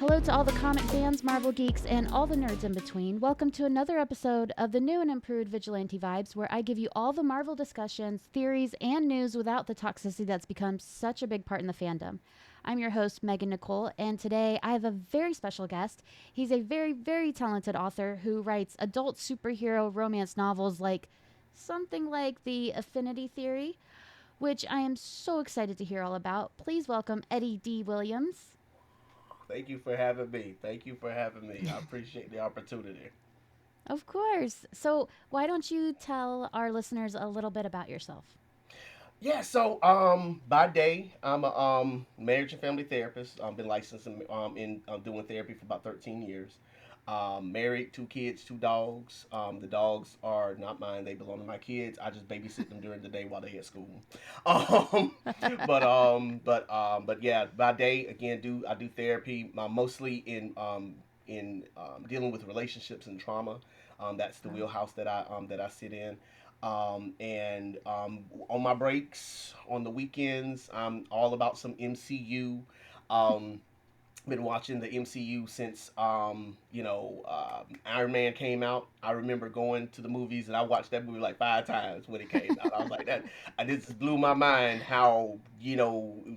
Hello to all the comic fans, Marvel geeks, and all the nerds in between. Welcome to another episode of the new and improved Vigilante Vibes, where I give you all the Marvel discussions, theories, and news without the toxicity that's become such a big part in the fandom. I'm your host, Megan Nicole, and today I have a very special guest. He's a very, very talented author who writes adult superhero romance novels like something like the Affinity Theory, which I am so excited to hear all about. Please welcome Eddie Dee Williams. Thank you for having me. Thank you for having me. I appreciate the opportunity. Of course. So, why don't you tell our listeners a little bit about yourself? By day, I'm a marriage and family therapist. I've been licensed in doing therapy for about 13 years. Married, two kids, two dogs. The dogs are not mine; they belong to my kids. I just babysit them during the day while they at school. Um, but yeah, by day again, do I do therapy mostly in dealing with relationships and trauma. That's the Oh. wheelhouse that I sit in. And On my breaks, on the weekends, I'm all about some MCU. Um, been watching the MCU since Iron Man came out. I remember going to the movies and I watched that movie like 5 times when it came out. I was like that. I just blew my mind how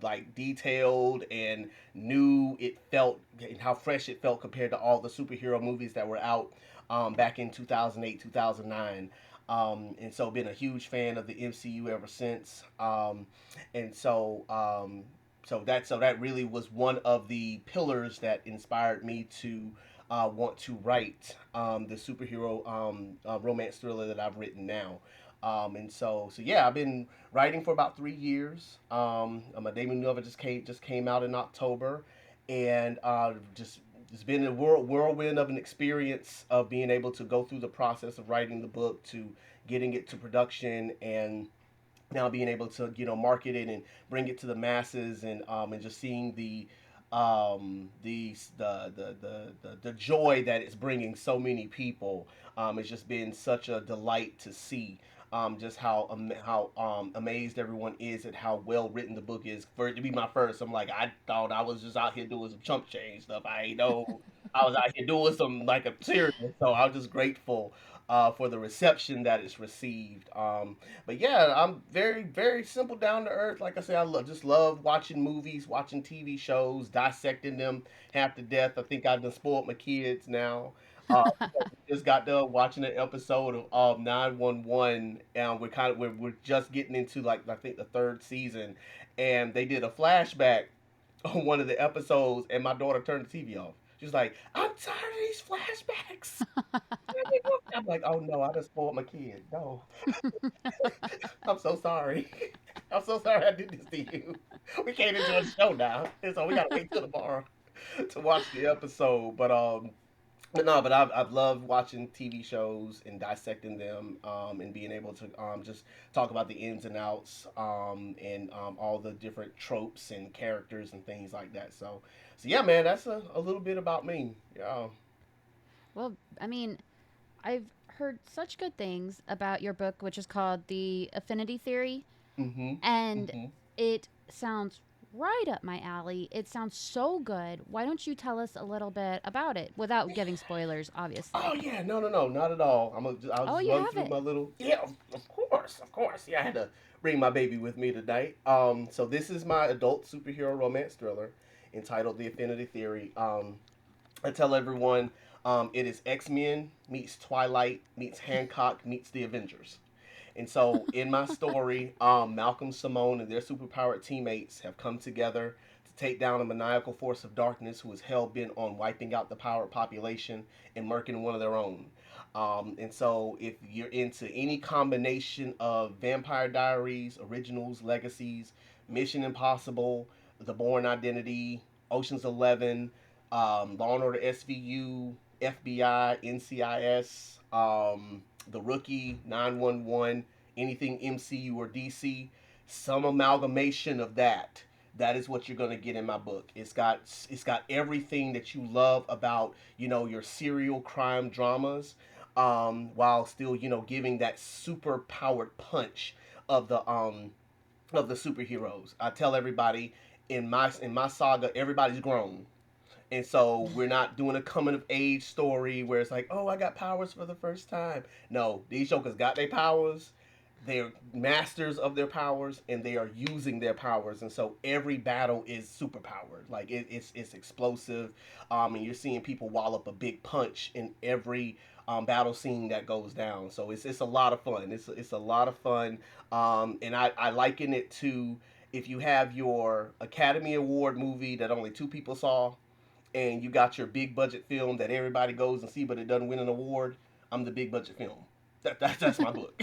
like detailed and new it felt and how fresh it felt compared to all the superhero movies that were out back in 2008 2009. And so been a huge fan of the MCU ever since. And so so that really was one of the pillars that inspired me to want to write the superhero romance thriller that I've written now. And so yeah, I've been writing for about 3 years. My debut novel just came out in October, and just it's been a whirlwind of an experience of being able to go through the process of writing the book to getting it to production and now being able to market it and bring it to the masses and just seeing the joy that it's bringing so many people. It's just been such a delight to see just how amazed everyone is at how well written the book is. For it to be my first, I'm like, I thought I was just out here doing some chump change stuff. I ain't know I was out here doing some like a serious. So I'm just grateful for the reception that it's received. But yeah, I'm very, very simple, down to earth. Like I said, just love watching movies, watching TV shows, dissecting them half to death. I think I've done spoiled my kids now. Just got done watching an episode of 911, and we're just getting into like I think the third season, and they did a flashback on one of the episodes, and my daughter turned the TV off. She's like, "I'm tired of these flashbacks." I'm like, "Oh no, I just spoiled my kid. No." I'm so sorry. I'm so sorry I did this to you. We can't enjoy the show now, and so we gotta wait till tomorrow to watch the episode. But no, but I've loved watching TV shows and dissecting them, and being able to just talk about the ins and outs, and all the different tropes and characters and things like that. So yeah, man, that's a little bit about me. Yeah. Well, I mean, I've heard such good things about your book, which is called The Affinity Theory, Mhm. and Mhm. it sounds right up my alley. It sounds so good. Why don't you tell us a little bit about it without giving spoilers, Oh obviously? yeah, no, no, no, not at all. I'll Oh, just you run have through it. my little yeah, of course, of course. Yeah, I had to bring my baby with me tonight. So this is my adult superhero romance thriller entitled The Affinity Theory. I tell everyone, it is X Men meets Twilight meets Hancock meets the Avengers. And so in my story, Malcolm, Simone, and their superpowered teammates have come together to take down a maniacal force of darkness who is hell bent on wiping out the powered population and murking one of their own. And so if you're into any combination of Vampire Diaries, Originals, Legacies, Mission Impossible, The Bourne Identity, Ocean's 11, Law and Order SVU, FBI, NCIS, The Rookie, 911, anything MCU or DC, some amalgamation of that. That is what you're gonna get in my book. It's got everything that you love about your serial crime dramas, while still giving that super powered punch of the superheroes. I tell everybody in my saga, everybody's grown. And so we're not doing a coming of age story where it's like, oh, I got powers for the first time. No, these jokers got their powers. They're masters of their powers, and they are using their powers. And so every battle is super powered. Like it's explosive. And you're seeing people wallop a big punch in every battle scene that goes down. So it's a lot of fun. It's a lot of fun. And I liken it to if you have your Academy Award movie that only two people saw, and you got your big budget film that everybody goes and see, but it doesn't win an award. I'm the big budget film. That's my book.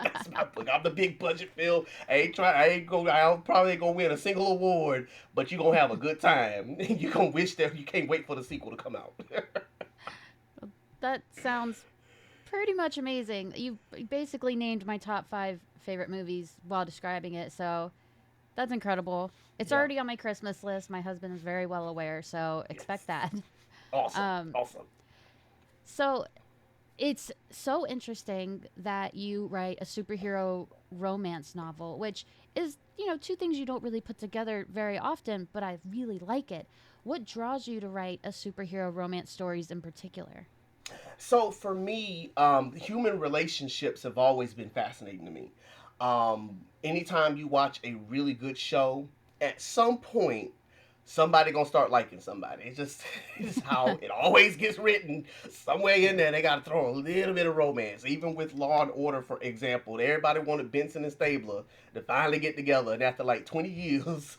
That's my book. I'm the big budget film. I probably ain't gonna win a single award, but you gonna have a good time. You gonna wish that you can't wait for the sequel to come out. That sounds pretty much amazing. You basically named my top 5 favorite movies while describing it, so that's incredible. It's Yeah. already on my Christmas list. My husband is very well aware, so expect Yes. that. Awesome. Um, Awesome. so it's so interesting that you write a superhero romance novel, which is, two things you don't really put together very often, but I really like it. What draws you to write a superhero romance stories in particular? So for me, human relationships have always been fascinating to me. Anytime you watch a really good show, at some point, somebody gonna start liking somebody. It's just it's how it always gets written. Somewhere in there, they gotta throw a little bit of romance. Even with Law and Order, for example, everybody wanted Benson and Stabler to finally get together, and after like 20 years,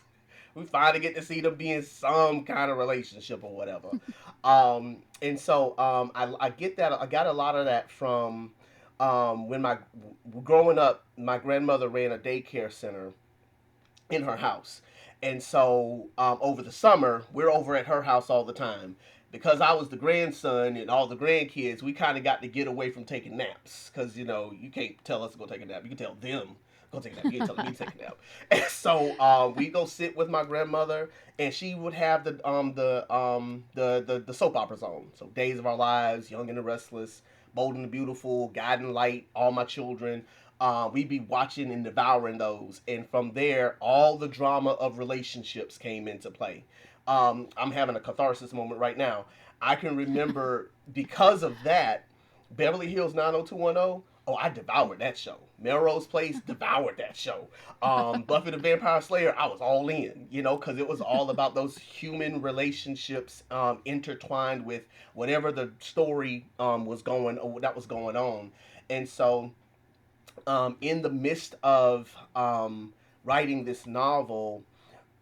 we finally get to see them be in some kind of relationship or whatever. And so I get that. I got a lot of that from when my growing up. My grandmother ran a daycare center in her house, and so over the summer we're over at her house all the time. Because I was the grandson and all the grandkids, we kind of got to get away from taking naps. Because, you can't tell us to go take a nap. You can tell them go take a nap. You ain't telling me to take a nap. And so we go sit with my grandmother, and she would have the soap operas on. So Days of Our Lives, Young and the Restless, Bold and the Beautiful, Guiding Light, All My Children. We'd be watching and devouring those, and from there, all the drama of relationships came into play. I'm having a catharsis moment right now. I can remember because of that, Beverly Hills 90210. Oh, I devoured that show. Melrose Place devoured that show. Buffy the Vampire Slayer, I was all in, because it was all about those human relationships intertwined with whatever the story that was going on, and so in the midst of writing this novel,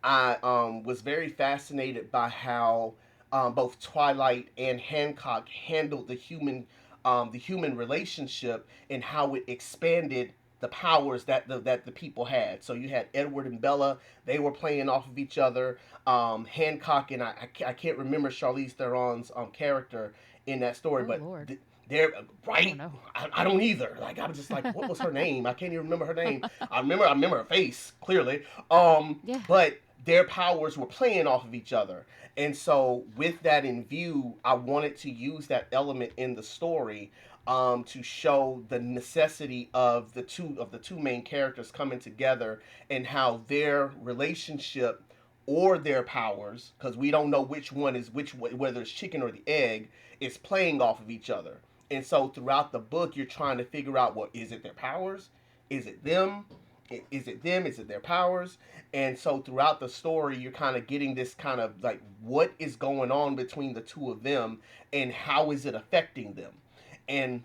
I was very fascinated by how both Twilight and Hancock handled the human relationship and how it expanded the powers that the people had. So you had Edward and Bella; they were playing off of each other. Hancock and I can't remember Charlize Theron's character in that story, Oh, but Lord. they're I don't right. know. I don't either. Like I'm just like, what was her name? I can't even remember her name. I remember her face clearly. Yeah. But their powers were playing off of each other, and so with that in view, I wanted to use that element in the story to show the necessity of the two main characters coming together and how their relationship or their powers, because we don't know which one is which, whether it's chicken or the egg, is playing off of each other. And so throughout the book, you're trying to figure out, what is it, their powers? Is it them? Is it them? Is it their powers? And so throughout the story, you're kind of getting this kind of like, what is going on between the two of them, and how is it affecting them? And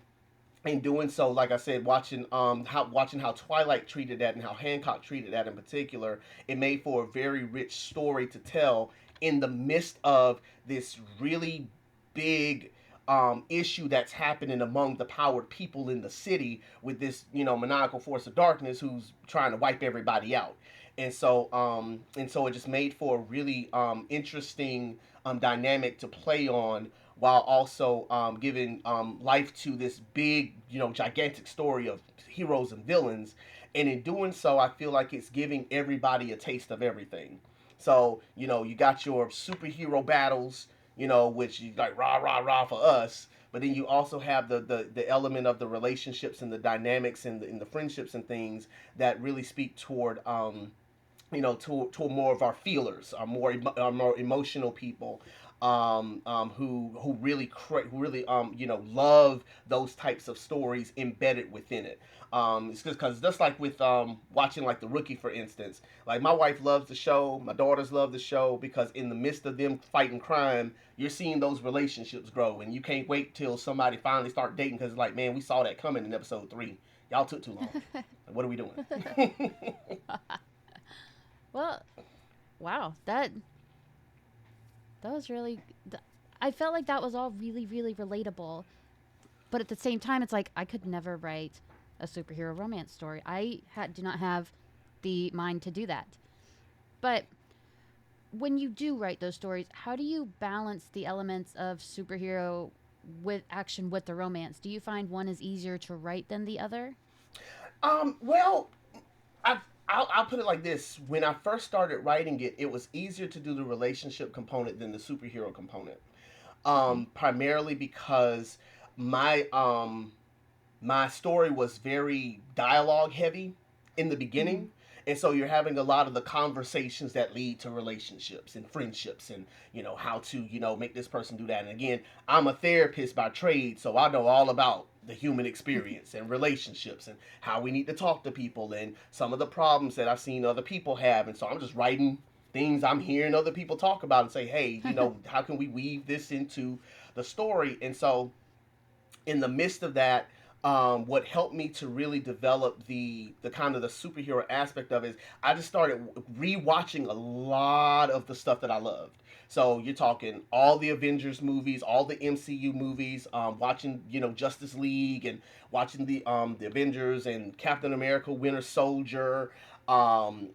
in doing so, like I said, watching how Twilight treated that and how Hancock treated that in particular, it made for a very rich story to tell in the midst of this really big issue that's happening among the powered people in the city with this maniacal force of darkness who's trying to wipe everybody out. And so it just made for a really interesting dynamic to play on, while also giving life to this big, gigantic story of heroes and villains. And in doing so, I feel like it's giving everybody a taste of everything. So, you got your superhero battles, which you like rah rah rah for us. But then you also have the element of the relationships and the dynamics and the friendships and things that really speak toward to more of our feelers, our more emotional people, who really who really love those types of stories embedded within it. It's because just like with watching like The Rookie, for instance, like my wife loves the show, my daughters love the show because in the midst of them fighting crime, you're seeing those relationships grow, and you can't wait till somebody finally start dating because it's like, man, we saw that coming in episode 3. Y'all took too long. Like, what are we doing? Well, wow, that was really. I felt like that was all really, really relatable. But at the same time, it's like I could never write a superhero romance story. Do not have the mind to do that. But when you do write those stories, how do you balance the elements of superhero with action with the romance? Do you find one is easier to write than the other? Well, I'll put it like this: when I first started writing it, it was easier to do the relationship component than the superhero component. Okay. Primarily because my my story was very dialogue heavy in the Mm-hmm. beginning. And so you're having a lot of the conversations that lead to relationships and friendships, and how to make this person do that. And again, I'm a therapist by trade, so I know all about the human experience and relationships and how we need to talk to people and some of the problems that I've seen other people have. And so I'm just writing things I'm hearing other people talk about and say, hey, how can we weave this into the story? And so in the midst of that, what helped me to really develop the kind of the superhero aspect of it is I just started rewatching a lot of the stuff that I loved. So you're talking all the Avengers movies, all the MCU movies, watching Justice League, and watching the Avengers and Captain America, Winter Soldier. I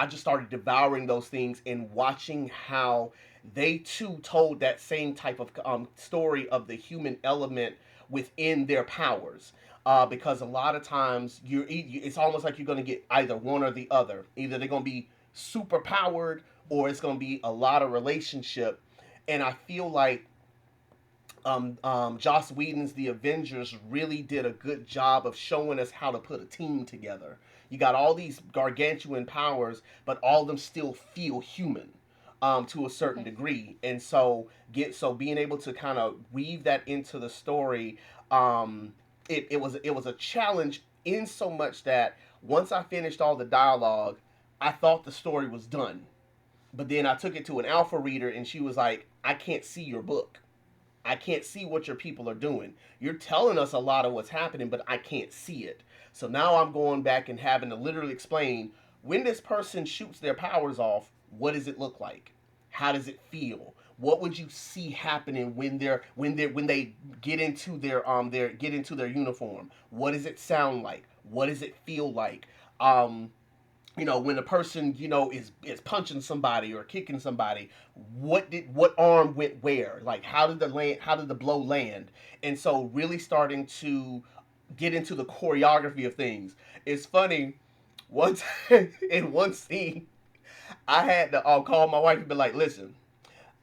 just started devouring those things and watching how they too told that same type of story of the human element within their powers. Because a lot of times it's almost like you're going to get either one or the other. Either they're going to be super powered or it's going to be a lot of relationship. And I feel like Joss Whedon's The Avengers really did a good job of showing us how to put a team together. You got all these gargantuan powers, but all of them still feel human, to a certain Okay. degree. And so being able to kind of weave that into the story, it was a challenge in so much that once I finished all the dialogue, I thought the story was done. But then I took it to an alpha reader, and she was like, "I can't see your book. I can't see what your people are doing. You're telling us a lot of what's happening, but I can't see it." So now I'm going back and having to literally explain when this person shoots their powers off, what does it look like? How does it feel? What would you see happening when they get into their uniform? What does it sound like? What does it feel like? When a person is punching somebody or kicking somebody, what arm went where, like how did the blow land? And so really starting to get into the choreography of things. It's funny, once in one scene I had to call my wife and be like, listen,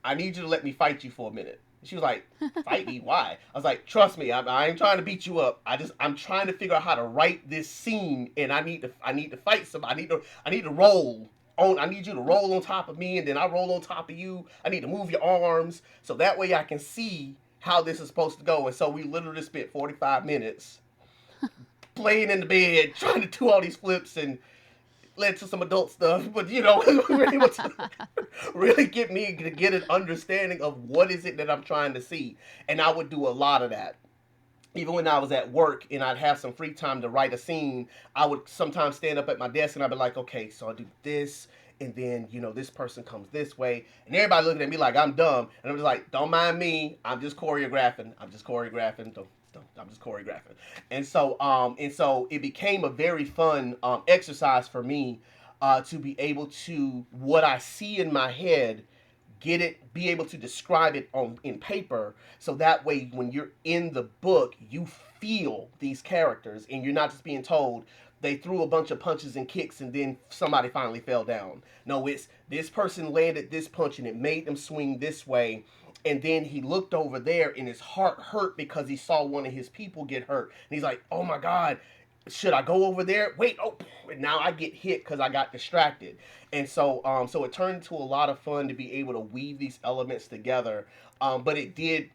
I need you to let me fight you for a minute. She was like, fight me? Why? I was like, trust me, I ain't trying to beat you up. I'm trying to figure out how to write this scene, and I need to fight somebody. I need to roll on. I need you to roll on top of me, and then I roll on top of you. I need to move your arms so that way I can see how this is supposed to go. And so we literally spent 45 minutes playing in the bed, trying to do all these flips, and led to some adult stuff, but we were able to really get me to get an understanding of what is it that I'm trying to see. And I would do a lot of that. Even when I was at work and I'd have some free time to write a scene, I would sometimes stand up at my desk and I'd be like, okay, so I do this, and then this person comes this way, and everybody looking at me like I'm dumb, and I'm just like, don't mind me, I'm just choreographing. I'm just choreographing. I'm just choreographing. And so it became a very fun exercise for me, to be able to what I see in my head, be able to describe it on in paper, so that way when you're in the book you feel these characters and you're not just being told they threw a bunch of punches and kicks and then somebody finally fell down. No, it's this person landed this punch and it made them swing this way, and then he looked over there and his heart hurt because he saw one of his people get hurt, and he's like, oh my god, should I go over there? Wait, oh, and now I get hit because I got distracted. And so it turned into a lot of fun to be able to weave these elements together. But it did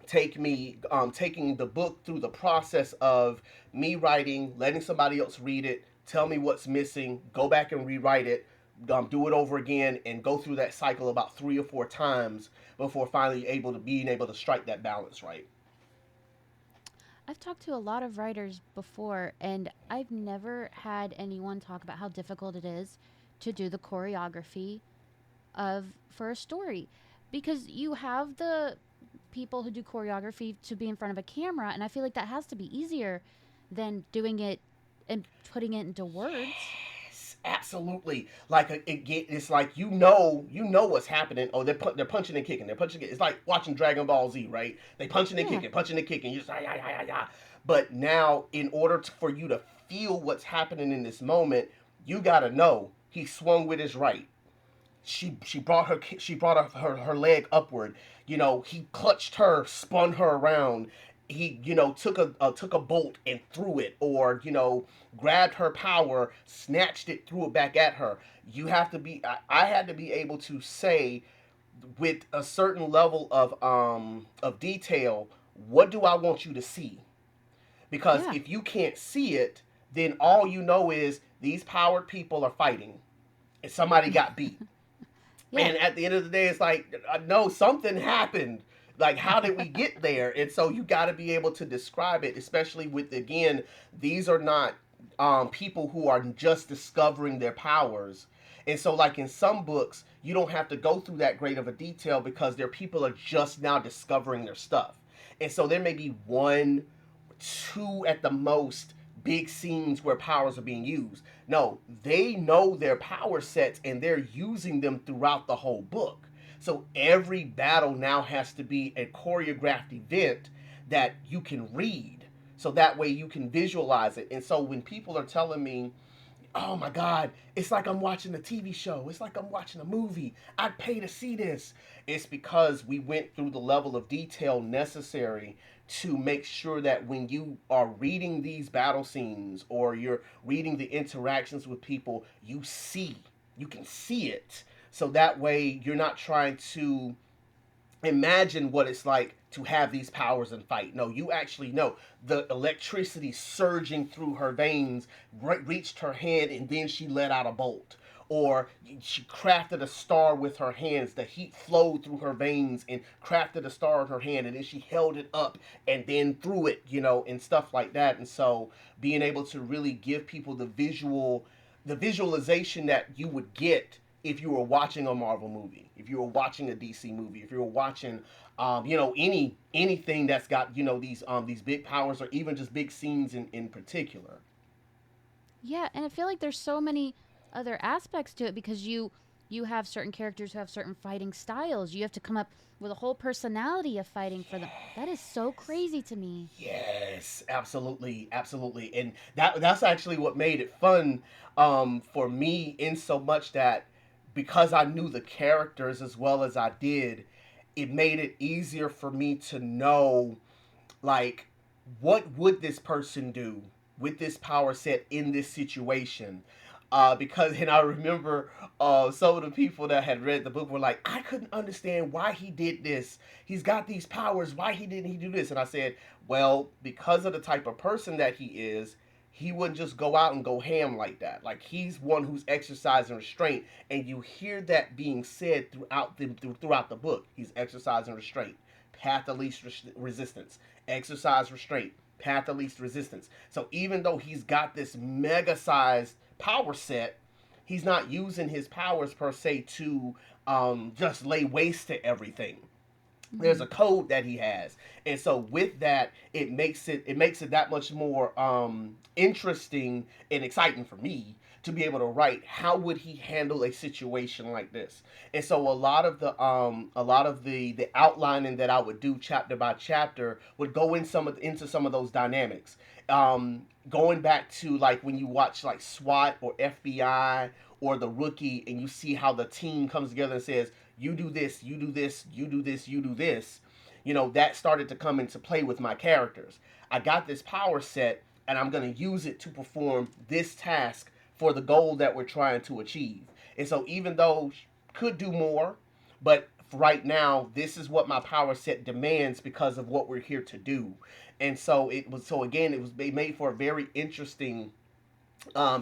take me taking the book through the process of me writing, letting somebody else read it, tell me what's missing, go back and rewrite it, do it over again, and go through that cycle about 3 or 4 times before finally being able to strike that balance right. I've talked to a lot of writers before, and I've never had anyone talk about how difficult it is to do the choreography of for a story, because you have the people who do choreography to be in front of a camera, and I feel like that has to be easier than doing it and putting it into words. Yes, absolutely. Like it's like you know what's happening. Oh, they're punching and kicking. They're punching. It's like watching Dragon Ball Z, right? They Yeah. punching and kicking. You just ah, yeah, yeah, yeah, yeah. But now, in order for you to feel what's happening in this moment, you gotta know he swung with his right. She brought her leg upward. You know, he clutched her, spun her around. He, took a bolt and threw it, or grabbed her power, snatched it, threw it back at her. You have to be. I had to be able to say with a certain level of detail, what do I want you to see? Because Yeah. if you can't see it, then all you know is these powered people are fighting and somebody got beat. Yeah. And at the end of the day, it's like, no, something happened. Like, how did we get there? And so you got to be able to describe it, especially with, again, these are not people who are just discovering their powers. And so, like in some books, you don't have to go through that great of a detail because their people are just now discovering their stuff. And so there may be one, two at the most big scenes where powers are being used. No, they know their power sets and they're using them throughout the whole book. So every battle now has to be a choreographed event that you can read. So that way you can visualize it. And so when people are telling me, oh my God, it's like I'm watching a TV show. It's like I'm watching a movie. I'd pay to see this. It's because we went through the level of detail necessary to make sure that when you are reading these battle scenes or you're reading the interactions with people, you can see it. So that way you're not trying to imagine what it's like to have these powers and fight. No, you actually know the electricity surging through her veins reached her hand and then she let out a bolt. Or she crafted a star with her hands. The heat flowed through her veins and crafted a star in her hand, and then she held it up and then threw it, and stuff like that. And so, being able to really give people the visualization that you would get if you were watching a Marvel movie, if you were watching a DC movie, if you were watching, anything that's got these big powers or even just big scenes in particular. Yeah, and I feel like there's so many other aspects to it because you have certain characters who have certain fighting styles. You have to come up with a whole personality of fighting for them. That is so crazy to me. Yes, absolutely, absolutely, and that's actually what made it fun for me in so much that because I knew the characters as well as I did, it made it easier for me to know like what would this person do with this power set in this situation. Because and I remember some of the people that had read the book were like, I couldn't understand why he did this. He's got these powers. Why didn't he do this? And I said, well, because of the type of person that he wouldn't just go out and go ham like that. Like he's one who's exercising restraint, and you hear that being said throughout the book. He's exercising restraint, path of least resistance, exercise restraint, path of least resistance. So even though he's got this mega sized power set, he's not using his powers per se to just lay waste to everything. There's Hmm. a code that he has, and so with that it makes it that much more interesting and exciting for me to be able to write how would he handle a situation like this. And so a lot of the outlining that I would do chapter by chapter would go into some of those dynamics, going back to like when you watch like SWAT or FBI or the Rookie, and you see how the team comes together and says, you do this, you do this, you do this, you do this. That started to come into play with my characters. I got this power set. and I'm going to use it to perform this task for the goal that we're trying to achieve. And so even though she could do more, but right now this is what my power set demands because of what we're here to do. And so it was, so again, it was made for a very interesting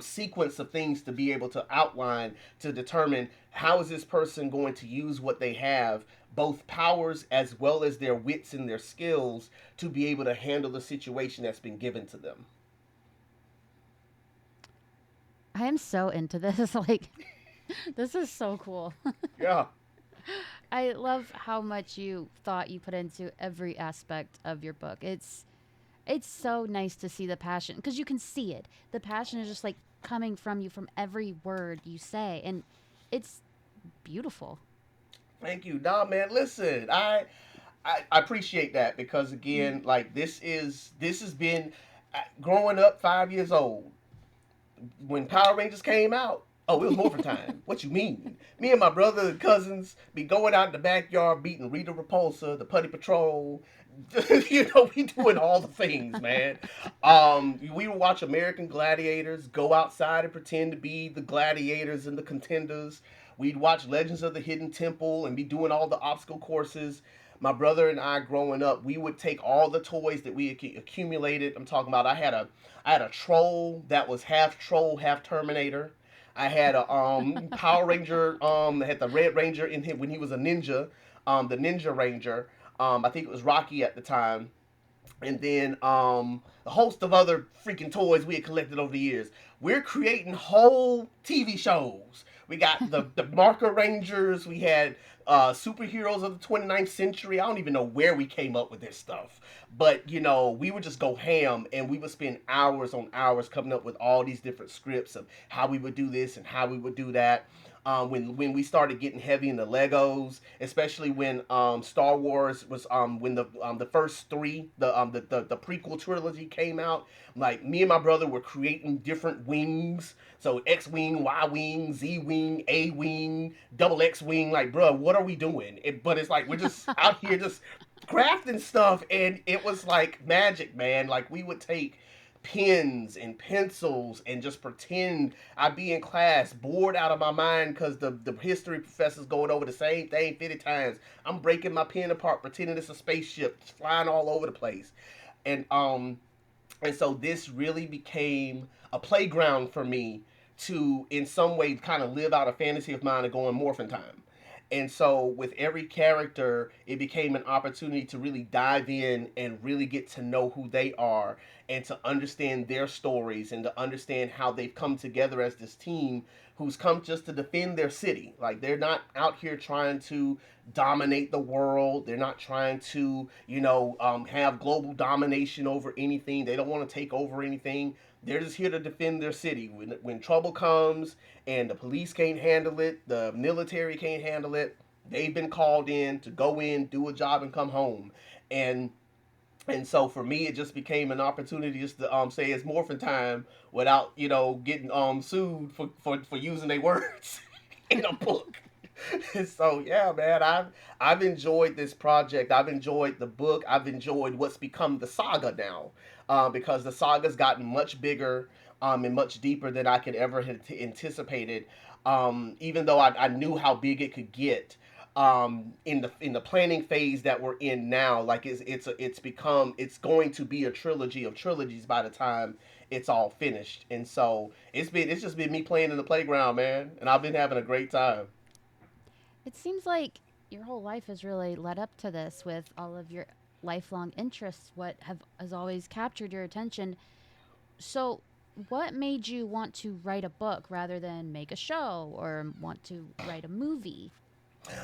sequence of things to be able to outline to determine how is this person going to use what they have, both powers as well as their wits and their skills, to be able to handle the situation that's been given to them. I am so into this. Like, this is so cool. Yeah. I love how much you thought you put into every aspect of your book. It's so nice to see the passion because you can see it. The passion is just like coming from you from every word you say, and it's beautiful. Thank you. Nah, man, listen, I appreciate that because again, like this has been growing up 5 years old when Power Rangers came out. Oh, it was Morphin time. What you mean? Me and my brother and cousins be going out in the backyard beating Rita Repulsa, the Putty Patrol. We doing all the things, man. We would watch American Gladiators, go outside and pretend to be the gladiators and the contenders. We'd watch Legends of the Hidden Temple and be doing all the obstacle courses. My brother and I, growing up, we would take all the toys that we accumulated. I'm talking about. I had a troll that was half troll, half Terminator. I had a Power Ranger. Had the Red Ranger in him when he was a ninja. The Ninja Ranger. I think it was Rocky at the time, and then a host of other freaking toys we had collected over the years. We're creating whole TV shows. We got the Marker Rangers. We had superheroes of the 29th century. I don't even know where we came up with this stuff. But, we would just go ham and we would spend hours on hours coming up with all these different scripts of how we would do this and how we would do that. When we started getting heavy in the Legos, especially when Star Wars was when the first three the prequel trilogy came out, like me and my brother were creating different wings. So X wing, Y wing, Z wing, A wing, double X wing. Like, bro, what are we doing? But it's like we're just out here just crafting stuff, and it was like magic, man. Like we would take pens and pencils and just pretend I'd be in class bored out of my mind because the history professor's going over the same thing 50 times. I'm breaking my pen apart pretending it's a spaceship flying all over the place. And so this really became a playground for me to in some way kind of live out a fantasy of mine of going morphin time. And so with every character, it became an opportunity to really dive in and really get to know who they are and to understand their stories and to understand how they've come together as this team who's come just to defend their city. Like they're not out here trying to dominate the world. They're not trying to, have global domination over anything. They don't want to take over anything. They're just here to defend their city. When trouble comes and the police can't handle it, the military can't handle it, they've been called in to go in, do a job, and come home. And so for me, it just became an opportunity just to say it's morphin time without getting sued for using their words in a book. So yeah, man, I've enjoyed this project. I've enjoyed the book. I've enjoyed what's become the saga now, because the saga's gotten much bigger and much deeper than I could ever have anticipated. Even though I knew how big it could get. In the planning phase that we're in now, like it's going to be a trilogy of trilogies by the time it's all finished, and so it's just been me playing in the playground, man, and I've been having a great time. It seems like your whole life has really led up to this with all of your lifelong interests, what have has always captured your attention. So, what made you want to write a book rather than make a show or want to write a movie?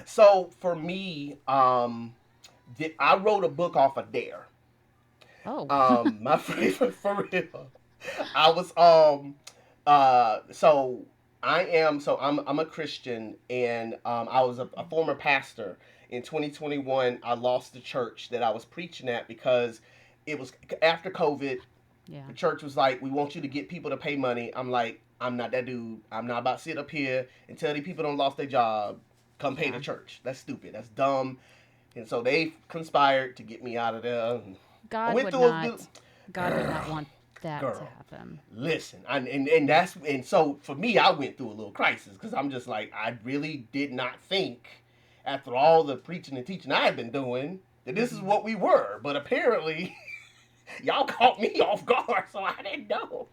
So for me, I wrote a book off a dare. Oh, My favorite for real. I was so I'm a Christian, and I was a former pastor. In 2021, I lost the church that I was preaching at because it was after COVID. yeah. The church was like, "We want you to get people to pay money." I'm like, "I'm not that dude. I'm not about to sit up here and tell these people don't lost their job, come pay the Yeah. church. That's stupid. That's dumb." And so they conspired to get me out of there. I God went would through a good. not God would not want that to girl. happen. Listen, and so for me, I went through a little crisis because I'm just like, I really did not think, after all the preaching and teaching I had been doing, that this is Hmm. what we were. But apparently, y'all caught me off guard, so I didn't know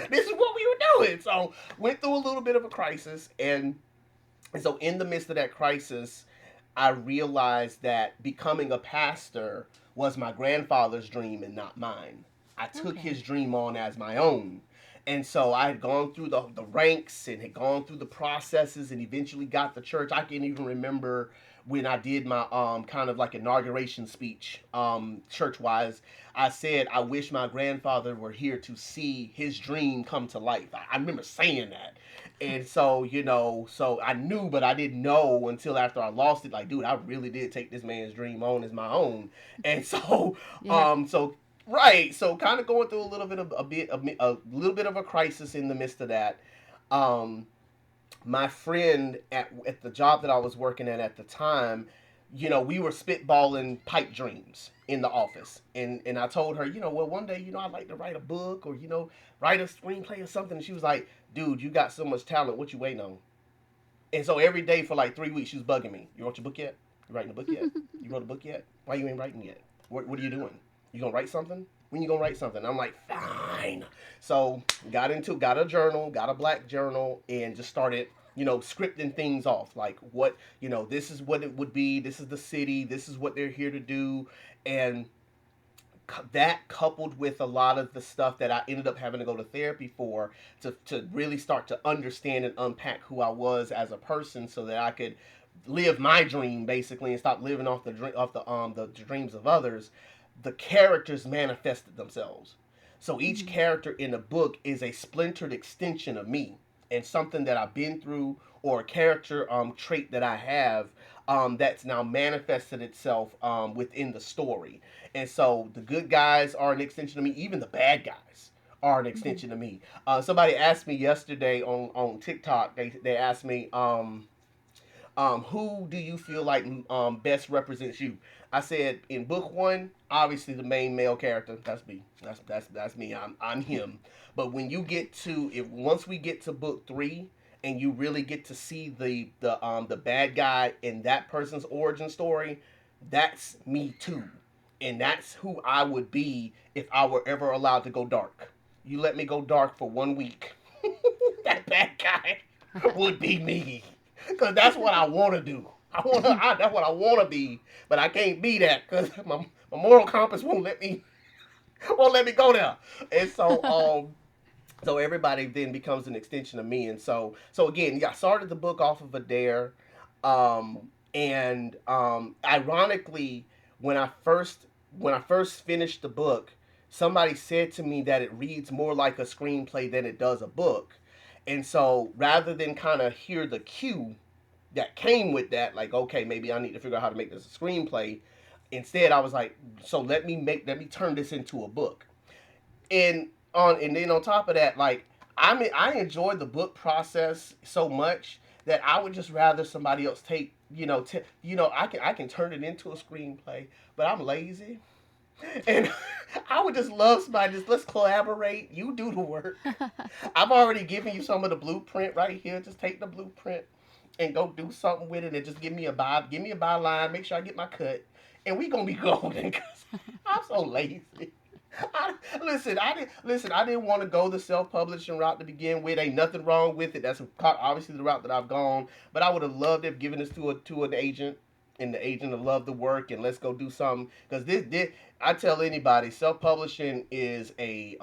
this is what we were doing. So went through a little bit of a crisis, and so in the midst of that crisis, I realized that becoming a pastor was my grandfather's dream and not mine. I took Okay. his dream on as my own. And so I had gone through the ranks and had gone through the processes and eventually got the church. I can even remember when I did my kind of like inauguration speech church wise. I said I wish my grandfather were here to see his dream come to life. I remember saying that. And so, so I knew, but I didn't know until after I lost it. Like, dude, I really did take this man's dream on as my own. And so, Yeah. so right, so kind of going through a little bit of a little bit of a crisis in the midst of that. Um, my friend at the job that I was working at the time, we were spitballing pipe dreams in the office, and I told her, well, one day, I'd like to write a book or write a screenplay or something. And she was like, dude, you got so much talent. What you waiting on? And so every day for like 3 weeks, she was bugging me. You wrote your book yet? You writing a book yet? You wrote a book yet? Why you ain't writing yet? What are you doing? You gonna write something? When you gonna write something? I'm like, fine. So got a journal, got a black journal, and just started, scripting things off. Like what, this is what it would be. This is the city. This is what they're here to do, and that coupled with a lot of the stuff that I ended up having to go to therapy for to really start to understand and unpack who I was as a person so that I could live my dream basically and stop living off the dreams of others. The characters manifested themselves. So each Hmm. character in the book is a splintered extension of me and something that I've been through or a character trait that I have that's now manifested itself within the story. And so the good guys are an extension of me. Even the bad guys are an Hmm. extension of me. Somebody asked me yesterday on TikTok. They asked me, who do you feel like best represents you? I said in book one, obviously the main male character. That's me. That's me. I'm him. But when you get to if once we get to book three, and you really get to see the bad guy in that person's origin story, that's me too, and that's who I would be if I were ever allowed to go dark. You let me go dark for 1 week, that bad guy would be me, because that's what I want to do. That's what I want to be, but I can't be that because my moral compass won't let me go there. And so everybody then becomes an extension of me. And so again, yeah, I started the book off of a dare, and ironically, when I first when I first finished the book, somebody said to me that it reads more like a screenplay than it does a book. And so rather than kind of hear the cue that came with that, like, okay, maybe I need to figure out how to make this a screenplay. Instead, I was like, so let me turn this into a book. And then on top of that, like, I enjoy the book process so much that I would just rather somebody else take, I can turn it into a screenplay, but I'm lazy. And I would just love somebody, just let's collaborate. You do the work. I've already given you some of the blueprint right here. Just take the blueprint and go do something with it, and just give me a byline. Make sure I get my cut, and we gonna be golden. Cause I'm so lazy. I didn't want to go the self-publishing route to begin with. Ain't nothing wrong with it. That's obviously the route that I've gone. But I would have loved to have given this to an agent, and the agent would love the work, and let's go do something. Because this I tell anybody, self-publishing is it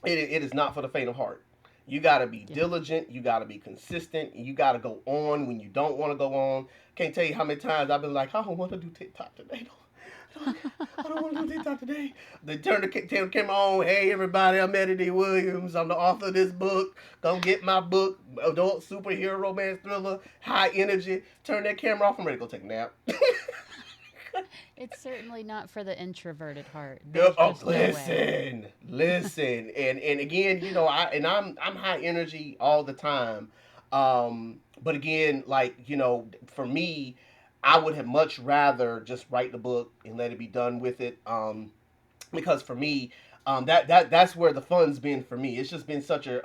is not for the faint of heart. You got to be Yeah. diligent. You got to be consistent. And you got to go on when you don't want to go on. Can't tell you how many times I've been like, I don't want to do TikTok today. I don't want to do TikTok today. They turn the camera on. Hey, everybody, I'm Eddie Dee Williams. I'm the author of this book. Come get my book, adult superhero romance thriller, high energy. Turn that camera off. I'm ready to go take a nap. It's certainly not for the introverted heart. No, There's oh, just no way. listen, and again, I'm high energy all the time, but again, like for me, I would have much rather just write the book and let it be done with it, because for me, That's where the fun's been for me. It's just been such an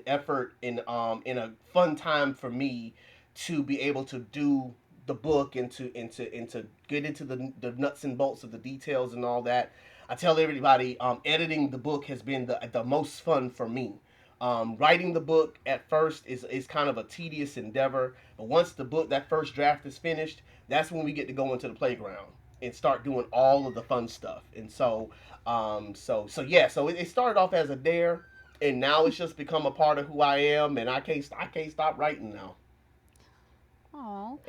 effort in a fun time for me to be able to do the book and to get into the nuts and bolts of the details and all that. I tell everybody, editing the book has been the most fun for me. Writing the book at first is kind of a tedious endeavor, but once the book, that first draft is finished, that's when we get to go into the playground and start doing all of the fun stuff. And so yeah, so it started off as a dare, and now it's just become a part of who I am, and I can't stop writing now. Oh,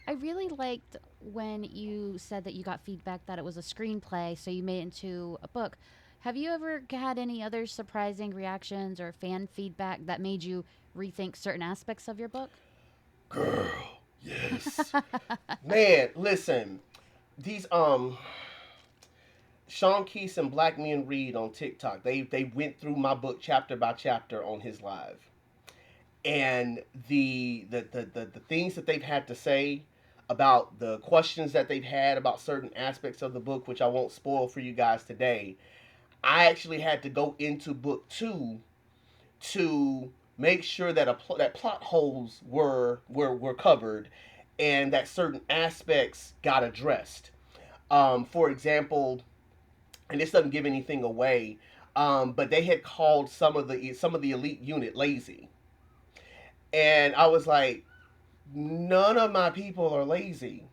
I really liked when you said that you got feedback that it was a screenplay, so you made it into a book. Have you ever had any other surprising reactions or fan feedback that made you rethink certain aspects of your book? Girl, yes. Man, listen, these Sean Keese and Black Men Read on TikTok, they went through my book chapter by chapter on his live. And the things that they've had to say about the questions that they've had about certain aspects of the book, which I won't spoil for you guys today. I actually had to go into book two to make sure that that plot holes were covered, and that certain aspects got addressed. For example, and this doesn't give anything away, but they had called some of the elite unit lazy, and I was like, none of my people are lazy.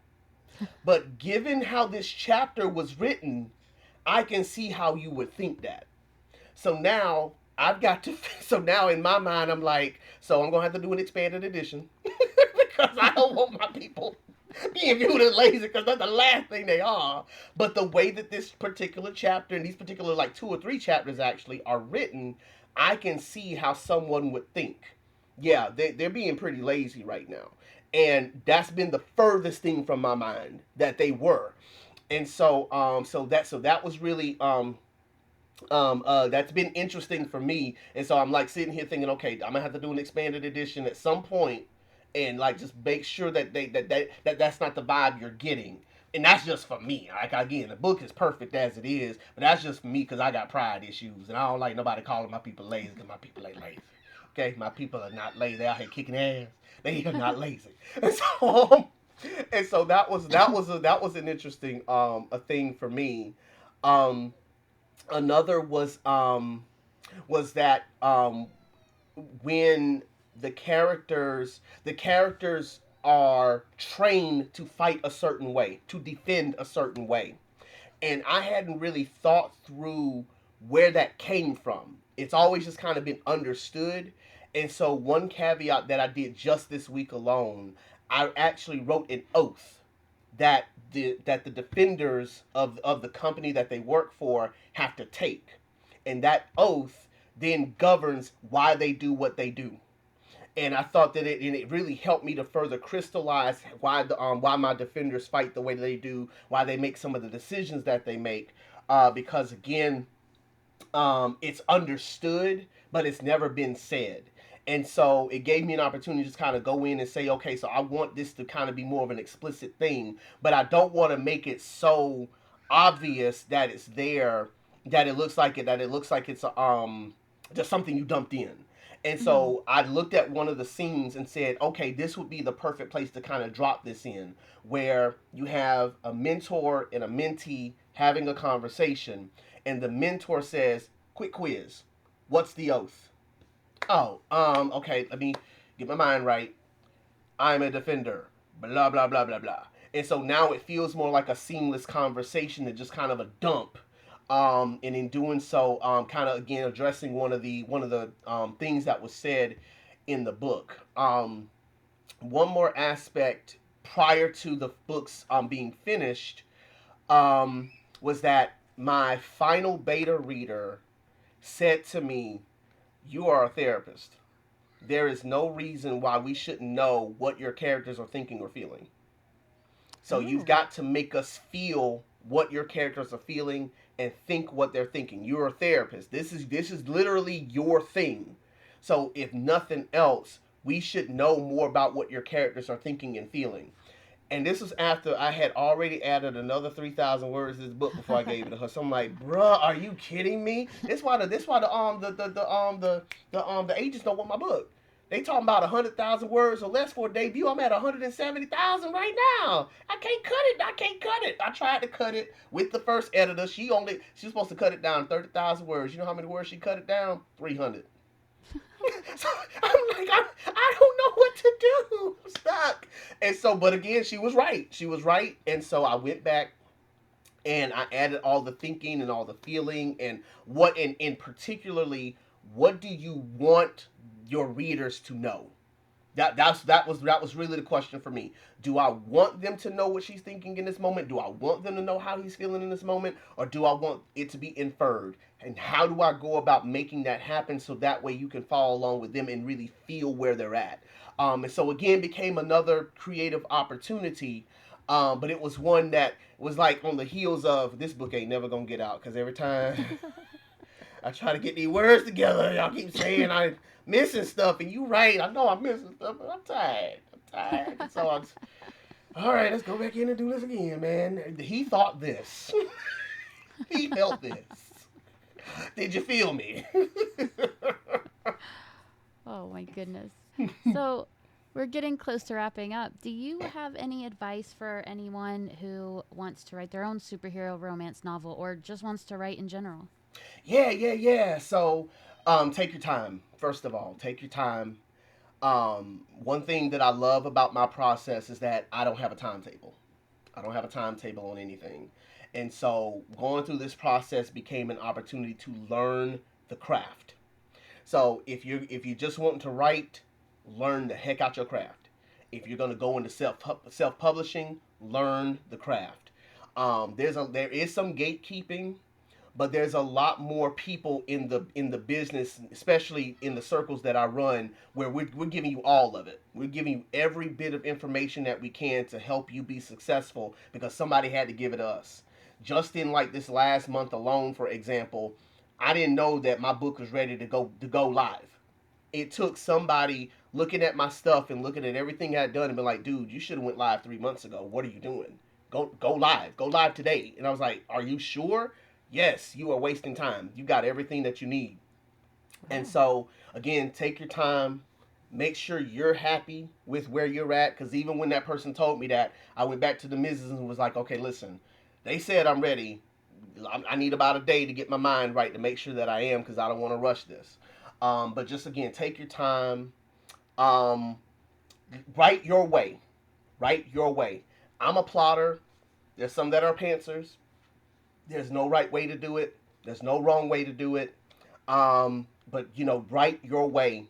But given how this chapter was written, I can see how you would think that. So now I've got to. So now in my mind, I'm like, so I'm gonna have to do an expanded edition because I don't want my people being viewed as lazy because that's the last thing they are. But the way that this particular chapter and these particular like two or three chapters actually are written, I can see how someone would think. Yeah, they're being pretty lazy right now. And that's been the furthest thing from my mind that they were. And so that was really that's been interesting for me. And so I'm like sitting here thinking, okay, I'm gonna have to do an expanded edition at some point, and like just make sure that's not the vibe you're getting. And that's just for me. Like again, the book is perfect as it is, but that's just for me because I got pride issues, and I don't like nobody calling my people lazy because my people ain't lazy. Okay, my people are not lazy. They out here kicking ass. They are not lazy. And so that was an interesting a thing for me. Um, Another was that when the characters are trained to fight a certain way, to defend a certain way, and I hadn't really thought through where that came from. It's always just kind of been understood. And so one caveat that I did just this week alone, I actually wrote an oath that the defenders of the company that they work for have to take. And that oath then governs why they do what they do. And I thought that it really helped me to further crystallize why my defenders fight the way they do, why they make some of the decisions that they make, because again, it's understood, but it's never been said. And so it gave me an opportunity to just kind of go in and say, okay, so I want this to kind of be more of an explicit thing, but I don't want to make it so obvious that it's there, that it looks like it's just something you dumped in. And Mm-hmm. so I looked at one of the scenes and said, okay, this would be the perfect place to kind of drop this in, where you have a mentor and a mentee having a conversation, and the mentor says, quick quiz, what's the oath? Oh, okay, let me get my mind right. I'm a defender, blah, blah, blah, blah, blah. And so now it feels more like a seamless conversation than just kind of a dump. And in doing so, kind of again addressing one of the things that was said in the book. One more aspect prior to the books being finished was that my final beta reader said to me, "You are a therapist. There is no reason why we shouldn't know what your characters are thinking or feeling. So you've Oh. got to make us feel what your characters are feeling and think what they're thinking. You're a therapist. This is literally your thing. So if nothing else, we should know more about what your characters are thinking and feeling." And this was after I had already added another 3,000 words to this book before I gave it to her. So I'm like, bruh, are you kidding me? This why the agents don't want my book. They talking about 100,000 words or less for a debut. I'm at 170,000 right now. I can't cut it. I can't cut it. I tried to cut it with the first editor. She's supposed to cut it down 30,000 words. You know how many words she cut it down? 300. So I'm like, I don't know what to do. I'm stuck. And so, but again, she was right. She was right. And so I went back and I added all the thinking and all the feeling and what, and particularly, what do you want your readers to know? That was really the question for me. Do I want them to know what she's thinking in this moment? Do I want them to know how he's feeling in this moment, or do I want it to be inferred? And how do I go about making that happen so that way you can follow along with them and really feel where they're at? And so again, became another creative opportunity. But it was one that was like on the heels of this book ain't never gonna get out because every time I try to get these words together. Y'all keep saying I'm missing stuff, and you right. I know I'm missing stuff, but I'm tired. I'm tired. So I'm all right. Let's go back in and do this again, man. He thought this. He felt this. Did you feel me? Oh my goodness. So we're getting close to wrapping up. Do you have any advice for anyone who wants to write their own superhero romance novel or just wants to write in general? Yeah. So, take your time. First of all, take your time. One thing that I love about my process is that I don't have a timetable. I don't have a timetable on anything. And so going through this process became an opportunity to learn the craft. So if you just want to write, learn the heck out your craft. If you're going to go into self publishing, learn the craft. There is some gatekeeping, but there's a lot more people in the business, especially in the circles that I run, where we're giving you all of it. We're giving you every bit of information that we can to help you be successful because somebody had to give it to us. Just in like this last month alone, for example, I didn't know that my book was ready to go live. It took somebody looking at my stuff and looking at everything I'd done and been like, dude, you should have went live 3 months ago. What are you doing? Go live. Go live today. And I was like, are you sure? Yes, you are wasting time. You got everything that you need. And Wow. so again, take your time. Make sure you're happy with where you're at. Because even when that person told me that, I went back to the missus and was like, okay, listen, they said I'm ready. I need about a day to get my mind right to make sure that I am because I don't want to rush this. But just again, take your time. Um, write your way. Write your way. I'm a plotter. There's some that are pantsers. There's no right way to do it. There's no wrong way to do it. But write your way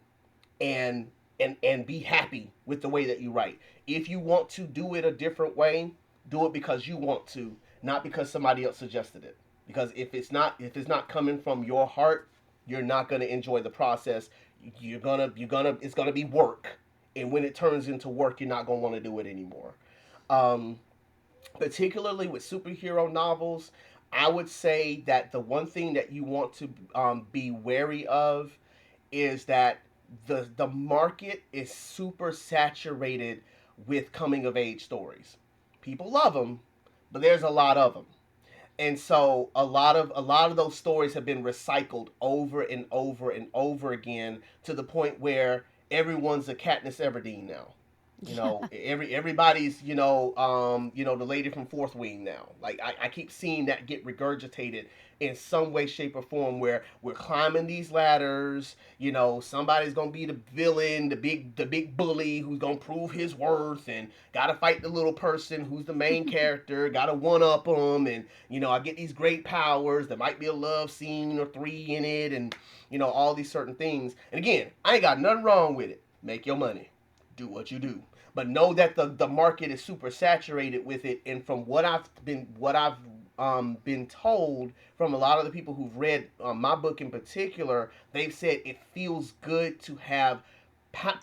and and be happy with the way that you write. If you want to do it a different way, do it because you want to, not because somebody else suggested it. Because if it's not coming from your heart, you're not gonna enjoy the process. You're gonna it's gonna be work, and when it turns into work, you're not gonna want to do it anymore. Um, Particularly with superhero novels, I would say that the one thing that you want to be wary of is that the market is super saturated with coming of age stories. People love them, but there's a lot of them. And so a lot of those stories have been recycled over and over and over again to the point where everyone's a Katniss Everdeen now. Yeah. Everybody's the lady from Fourth Wing now. Like I keep seeing that get regurgitated in some way, shape, or form where we're climbing these ladders. Somebody's gonna be the villain, the big bully who's gonna prove his worth and gotta fight the little person who's the main character, gotta one up them, and I get these great powers. There might be a love scene or three in it, and all these certain things. And again, I ain't got nothing wrong with it. Make your money, do what you do, but know that the market is super saturated with it. And from what I've been told from a lot of the people who've read my book in particular, they've said it feels good to have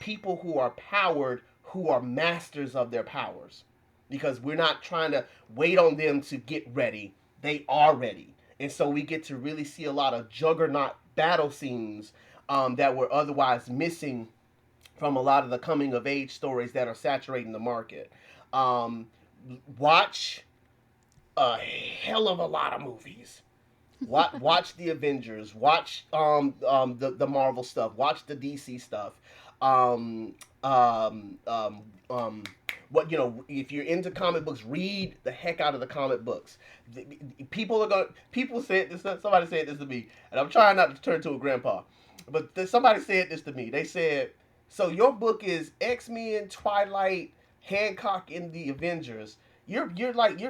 people who are powered, who are masters of their powers, because we're not trying to wait on them to get ready. They are ready, and so we get to really see a lot of juggernaut battle scenes that were otherwise missing from a lot of the coming of age stories that are saturating the market. Um, watch a hell of a lot of movies. Watch the Avengers. Watch the Marvel stuff. Watch the DC stuff. Um, um, um, um, what if you're into comic books, read the heck out of the comic books. People are going. People said this. Somebody said this to me, and I'm trying not to turn to a grandpa, but somebody said this to me. They said, "So your book is X Men, Twilight, Hancock, and the Avengers. You're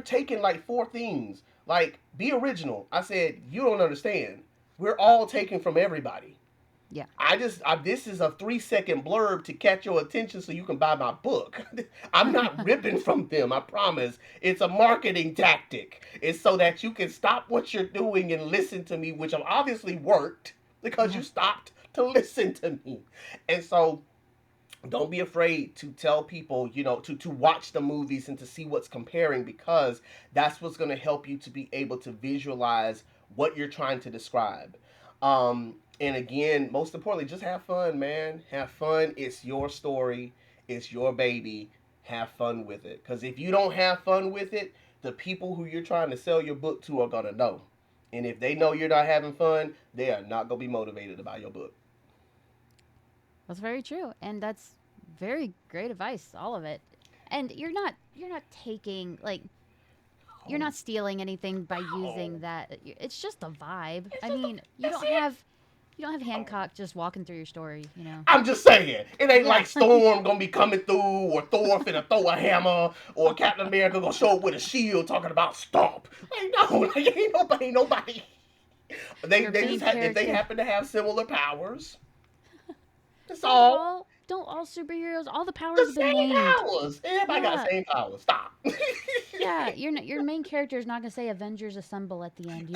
taking like four themes. Like, be original." I said, "You don't understand. We're all taking from everybody. Yeah. This is a 3 second blurb to catch your attention so you can buy my book. I'm not ripping from them. I promise. It's a marketing tactic. It's so that you can stop what you're doing and listen to me, which obviously worked because Yeah. you stopped to listen to me. And so don't be afraid to tell people, to watch the movies and to see what's comparing, because that's what's going to help you to be able to visualize what you're trying to describe. And again, most importantly, just have fun, man. Have fun. It's your story, it's your baby. Have fun with it, because if you don't have fun with it, the people who you're trying to sell your book to are going to know. And if they know you're not having fun, they are not going to be motivated to buy your book. That's very true. And that's very great advice, all of it. And you're not taking like you're Oh, not stealing anything by oh. using that. It's just a vibe. It's I just mean, that's it. you don't have Oh. Hancock just walking through your story. I'm just saying, it ain't Yeah. like Storm gonna be coming through, or Thor finna throw a hammer, or Captain America gonna show up with a shield talking about stomp. Like, no, like, ain't nobody. Your They just main have, if they character. happen to have similar powers, that's Don't all. all don't all superheroes, all the The powers have been same named. powers. Everybody got the Yeah. same powers. Stop. Yeah, your main character is not going to say Avengers assemble at the end.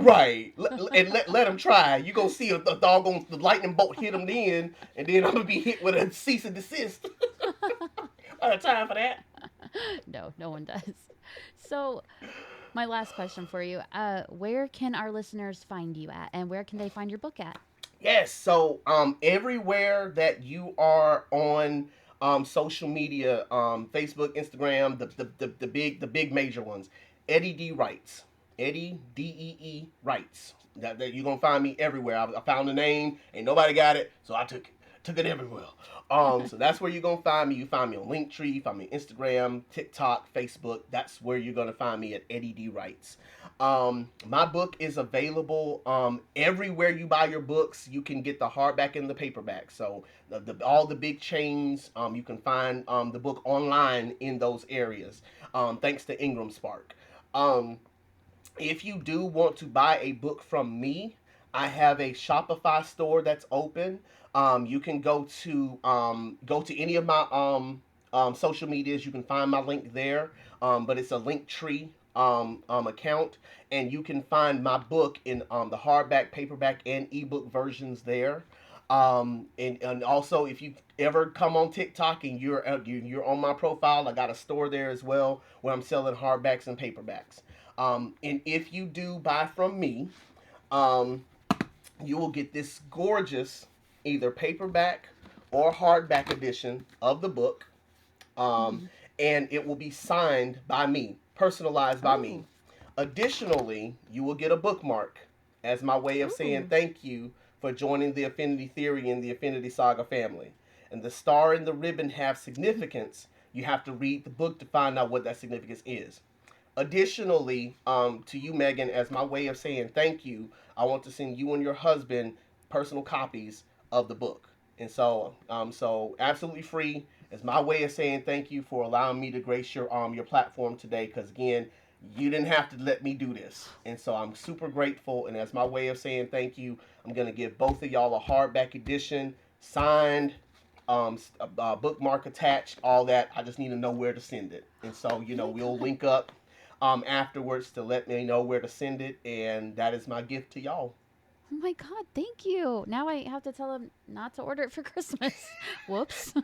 Right, and let them try. You gonna see a doggone the lightning bolt hit them then, and then I'm gonna be hit with a cease and desist. I got time for that. No, no one does. So, my last question for you. Where can our listeners find you at, and where can they find your book at? Yes, so everywhere that you are on social media, Facebook, Instagram, the big major ones. Eddie D writes. Eddie Dee writes. That you're gonna find me everywhere. I found the name, ain't nobody got it, so I took it everywhere. So that's where you're gonna find me. You find me on Linktree, you find me on Instagram, TikTok, Facebook. That's where you're gonna find me at Eddie D writes. My book is available everywhere you buy your books. You can get the hardback and the paperback. So all the big chains, you can find the book online in those areas. Thanks to Ingram Spark. Um, if you do want to buy a book from me, I have a Shopify store that's open. You can go to any of my social medias. You can find my link there, but it's a link tree account, and you can find my book in the hardback, paperback, and ebook versions there. And also, if you ever come on TikTok and you're on my profile, I got a store there as well where I'm selling hardbacks and paperbacks. And if you do buy from me, um, you will get this gorgeous either paperback or hardback edition of the book, um, Hmm. and it will be signed by me, personalized by me. Oh, Additionally, you will get a bookmark as my way of saying ooh, thank you for joining the Affinity Theory and the Affinity Saga family. And the star and the ribbon have significance. You have to read the book to find out what that significance is. Additionally, to you, Megan, as my way of saying thank you, I want to send you and your husband personal copies of the book. And so absolutely free is my way of saying thank you for allowing me to grace your platform today. Because again, you didn't have to let me do this, and so I'm super grateful. And as my way of saying thank you, I'm gonna give both of y'all a hardback edition, signed, bookmark attached, all that. I just need to know where to send it, and so oh my we'll god. link up afterwards to let me know where to send it, and that is my gift to y'all. Oh my god, thank you. Now I have to tell him not to order it for Christmas. Whoops.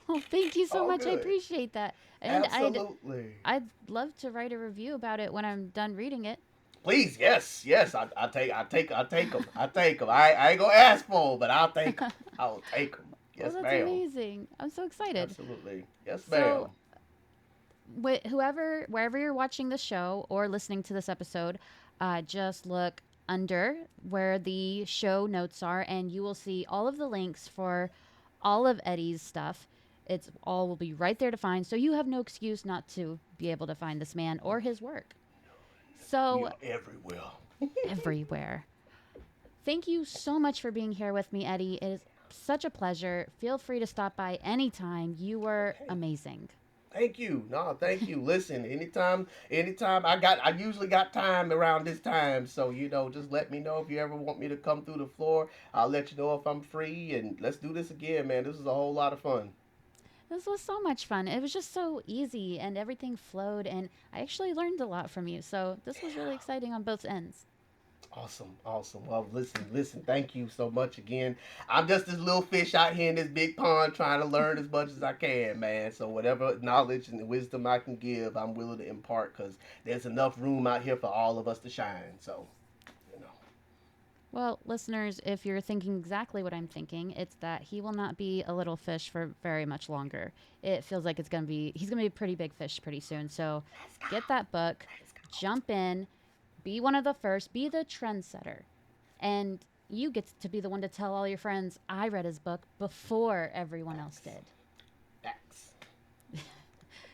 Well, thank you so All much. I good. appreciate that. And Absolutely. I'd love to write a review about it when I'm done reading it. Please, yes, yes. I take them. I take them. I ain't gonna ask for them, but I'll take them. I will take them. Well, Yes, that's ma'am. amazing. I'm so excited. Absolutely. Yes, So, ma'am. wherever you're watching the show or listening to this episode, just look under where the show notes are, and you will see all of the links for all of Eddie's stuff. It's all will be right there to find, so you have no excuse not to be able to find this man or his work. We So are everywhere. everywhere. Thank you so much for being here with me, Eddie. It is such a pleasure. Feel free to stop by anytime. You were Okay. amazing. Thank you. No, thank you. Listen, anytime I usually got time around this time. So, just let me know if you ever want me to come through the floor. I'll let you know if I'm free and let's do this again, man. This is a whole lot of fun. This was so much fun. It was just so easy and everything flowed, and I actually learned a lot from you. So this was really exciting on both ends. Awesome, awesome. Well, listen. Thank you so much again. I'm just this little fish out here in this big pond trying to learn as much as I can, man. So whatever knowledge and wisdom I can give, I'm willing to impart because there's enough room out here for all of us to shine. So, you know. Well, listeners, if you're thinking exactly what I'm thinking, it's that he will not be a little fish for very much longer. It feels like he's going to be a pretty big fish pretty soon. So Let's go. get that book, Let's go. jump in, be one of the first, be the trendsetter. And you get to be the one to tell all your friends, I read his book before everyone else Facts. did. Facts.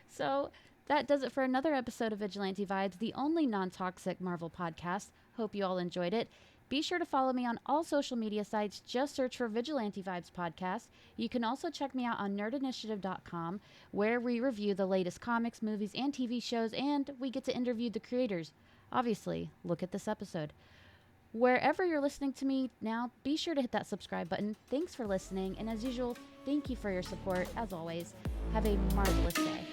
So that does it for another episode of Vigilante Vibes, the only non toxic Marvel podcast. Hope you all enjoyed it. Be sure to follow me on all social media sites. Just search for Vigilante Vibes Podcast. You can also check me out on nerdinitiative.com, where we review the latest comics, movies, and TV shows, and we get to interview the creators. Obviously, look at this episode. Wherever you're listening to me now, be sure to hit that subscribe button. Thanks for listening, and as usual, thank you for your support. As always, have a marvelous day.